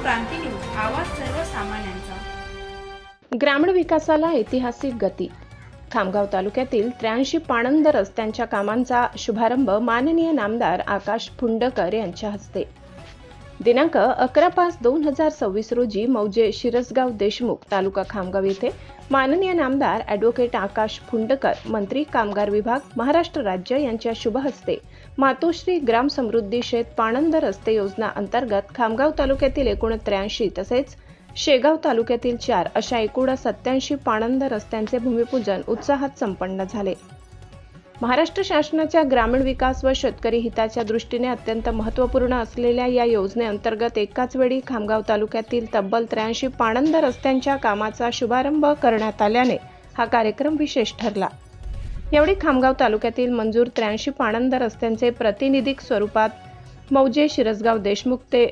क्रांती news, आवाज सर्वसामान्यांचा। ग्रामीण विकासाला ऐतिहासिक गती। खामगाव तालुक्यातील 83 पाणंद रस्त्यांच्या कामांचा शुभारंभ माननीय नामदार आकाश फुंडकर यांच्या हस्ते दिनांक 11/5/2026 रोजी मौजे शिरसगाव देशमुख तालुका खामगाव येथे माननीय नामदार ॲडव्होकेट आकाश फुंडकर, मंत्री कामगार विभाग, महाराष्ट्र राज्य यांच्या शुभ हस्ते मातोश्री ग्राम समृद्धी शेत पाणंद रस्ते योजना अंतर्गत खामगाव तालुक्यातील एकूण 83 तसेच शेगाव तालुक्यातील 4 अशा एकूण 87 पाणंद रस्त्यांचे भूमिपूजन उत्साहात संपन्न झाले। महाराष्ट्र शासनाच्या ग्रामीण विकास व शेतकरी हिताच्या दृष्टीने अत्यंत महत्त्वपूर्ण असलेल्या या योजनेअंतर्गत एकाच वेळी खामगाव तालुक्यातील तब्बल 83 पाणंद रस्त्यांच्या कामाचा शुभारंभ करण्यात आल्याने हा कार्यक्रम विशेष ठरला। यावेळी खामगाव तालुक्यातील मंजूर 83 पाणंद रस्त्यांचे प्रातिनिधिक स्वरूपात मौजे शिरसगाव देशमुख ते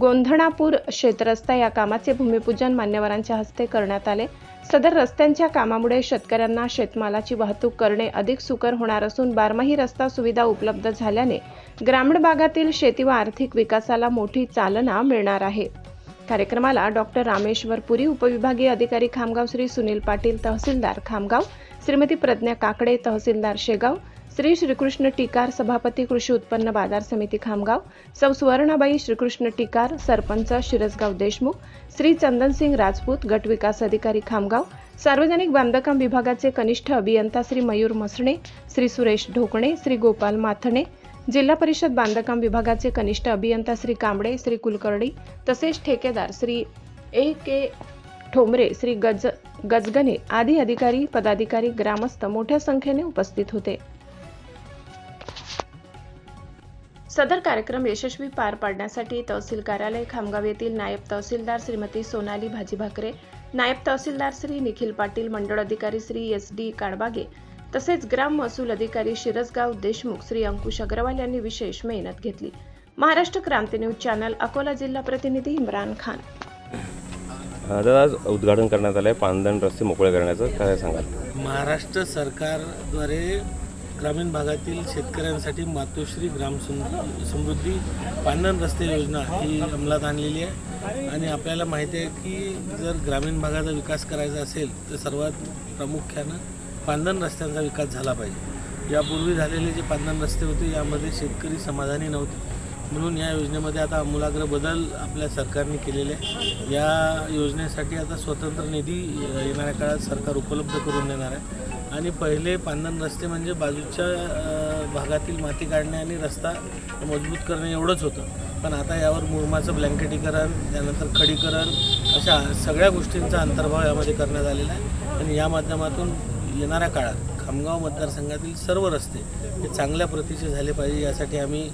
गोंधणापूर शेतरस्ता या कामाचे भूमिपूजन मान्यवरांच्या हस्ते करण्यात आले। सदर रस्त्यांच्या कामामुळे शेतकऱ्यांना शेतमालाची वाहतूक करणे अधिक सुकर होणार असून बारमाही रस्ता सुविधा उपलब्ध झाल्याने ग्रामीण भागातील शेती व आर्थिक विकासाला मोठी चालना मिळणार आहे। कार्यक्रमाला डॉक्टर रामेश्वर पुरी, उपविभागीय अधिकारी खामगाव, श्री सुनील पाटील, तहसीलदार खामगाव, श्रीमती प्रज्ञा काकडे, तहसीलदार शेगाव, श्री श्रीकृष्ण टीकार, सभापती कृषी उत्पन्न बाजार समिती खामगाव, सौ सुवर्णाबाई श्रीकृष्ण टीकार, सरपंच शिरसगाव देशमुख, श्री चंदनसिंग राजपूत, गट विकास अधिकारी खामगाव, सार्वजनिक बांधकाम विभागाचे कनिष्ठ अभियंता श्री मयूर मसणे, श्री सुरेश ढोकणे, श्री गोपाल माथणे, जिल्हा परिषद बांधकाम विभागाचे कनिष्ठ अभियंता श्री कांबळे, श्री कुलकर्णी तसेच ठेकेदार श्री A.K. ठोंबरे, श्री गजगणे आदी अधिकारी, पदाधिकारी, ग्रामस्थ मोठ्या संख्येने उपस्थित होते। सदर कार्यक्रम यशस्वी पार पाडण्यासाठी तहसील कार्यालय खामगाव येथील नायब तहसीलदार श्रीमती सोनाली भाजीभाकरे, नायब तहसीलदार श्री निखिल पाटील, मंडळ अधिकारी श्री SD काडबागे तसेच ग्राम महसूल अधिकारी शिरसगाव देशमुख श्री अंकुश अग्रवाल यांनी विशेष मेहनत घेतली। महाराष्ट्र क्रांती न्यूज चॅनल, अकोला जिल्हा प्रतिनिधी इम्रान खान। आज उद्घाटन करण्यात आले पाणंद रस्ते मोकळे करण्याचं, काय सांगाल? महाराष्ट्र सरकारद्वारे ग्रामीण भागातील शेतकऱ्यांसाठी मातोश्री ग्राम समृद्धी पाणंद रस्ते योजना ही अंमलात आणलेली आहे आणि आपल्याला माहिती आहे की जर ग्रामीण भागाचा विकास करायचा असेल तर सर्वात प्रामुख्यानं पाणंद रस्त्यांचा विकास झाला पाहिजे। यापूर्वी झालेले जे पाणंद रस्ते होते यामध्ये शेतकरी समाधानी नव्हते, म्हणून या योजनेमध्ये आता आमूलाग्र बदल आपल्या सरकारने केलेले आहे। या योजनेसाठी आता स्वतंत्र निधी येणाऱ्या काळात सरकार उपलब्ध करून देणार आहे आणि पहिले पाणंद रस्ते म्हणजे बाजूच्या भागातील माती काढणे आणि रस्ता मजबूत करणे एवढंच होतं, पण आता यावर मुरमाचं ब्लँकेटीकरण, त्यानंतर खडीकरण अशा सगळ्या गोष्टींचा अंतर्भाव यामध्ये करण्यात आलेला आहे आणि या माध्यमातून येणाऱ्या काळात खामगाव मतदारसंघातील सर्व रस्ते हे चांगल्या प्रतीचे झाले पाहिजे यासाठी आम्ही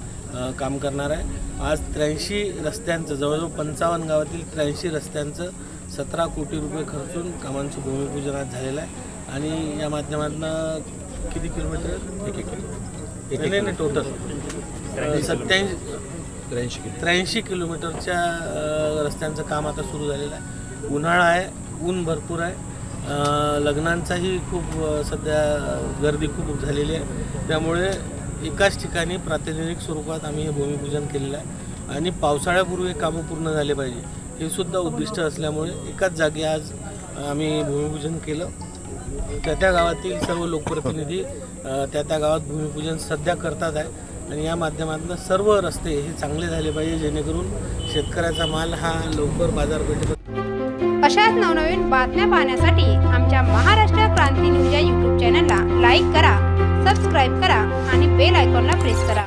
काम करणार आहे। आज 83 रस्त्यांचं, जवळजवळ 55 गावातील 83 रस्त्यांचं 17 कोटी रुपये खर्चून कामांचं भूमिपूजन आज झालेलं आहे आणि या माध्यमातून किती किलोमीटर? नाही टोटल 83 किलोमीटरच्या रस्त्यांचं काम आता सुरू झालेलं आहे। उन्हाळा आहे, ऊन भरपूर आहे, लग्नांचाही खूप सध्या गर्दी खूप झालेली आहे, त्यामुळे एकाच ठिकाणी प्रातिनिधिक स्वरूपात आम्ही हे भूमिपूजन केलेलं आहे आणि पावसाळ्यापूर्वी हे कामं पूर्ण झाले पाहिजे हे सुद्धा उद्दिष्ट असल्यामुळे एकाच जागी आज आम्ही भूमिपूजन केलं। त्या गावातील सर्व लोकप्रतिनिधी त्या गावात भूमिपूजन सध्या करतात आहे आणि या माध्यमातून सर्व रस्ते हे चांगले झाले पाहिजे जेणेकरून शेतकऱ्याचा माल हा लवकर बाजारपेठेत। अशाच नवनवीन बातम्या पाहण्यासाठी आमच्या महाराष्ट्र क्रांती न्यूज या YouTube चॅनलला लाईक करा, सबस्क्राईब करा आणि बेल आयकॉनला प्रेस करा।